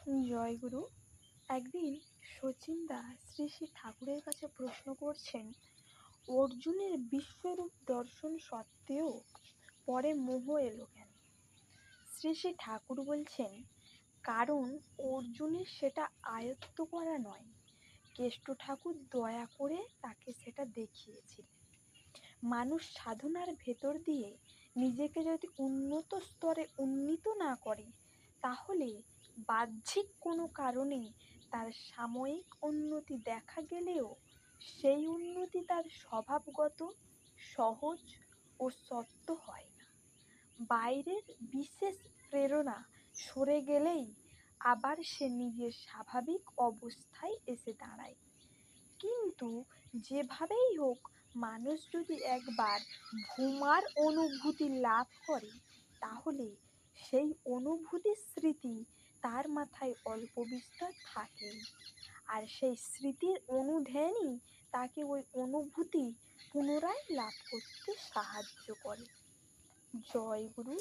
জয়গুরু। একদিন শচীনদা শ্রী শ্রী ঠাকুরের কাছে প্রশ্ন করছেন, অর্জুনের বিশ্বরূপ দর্শন সত্ত্বেও পরে মোহ এলো কেন? শ্রী শ্রী ঠাকুর বলছেন, কারণ অর্জুনের সেটা আয়ত্ত করা নয়, কেষ্ট ঠাকুর দয়া করে তাকে সেটা দেখিয়েছিলেন। মানুষ সাধনার ভেতর দিয়ে নিজেকে যদি উন্নত স্তরে উন্নীত না করে, তাহলে বাহ্যিক কোনো কারণে তার সাময়িক উন্নতি দেখা গেলেও সেই উন্নতি তার স্বভাবগত, সহজ ও সত্য হয় না। বাইরের বিশেষ প্রেরণা সরে গেলেই আবার সে নিজের স্বাভাবিক অবস্থায় এসে দাঁড়ায়। কিন্তু যেভাবেই হোক, মানুষ যদি একবার ভূমার অনুভূতি লাভ করে, তাহলে সেই অনুভূতির স্মৃতি তার মাথায় অল্প বিস্তর থাকে, আর সেই স্মৃতির অনুধ্যানই তাকে ওই অনুভূতি পুনরায় লাভ করতে সাহায্য করে। জয় গুরু।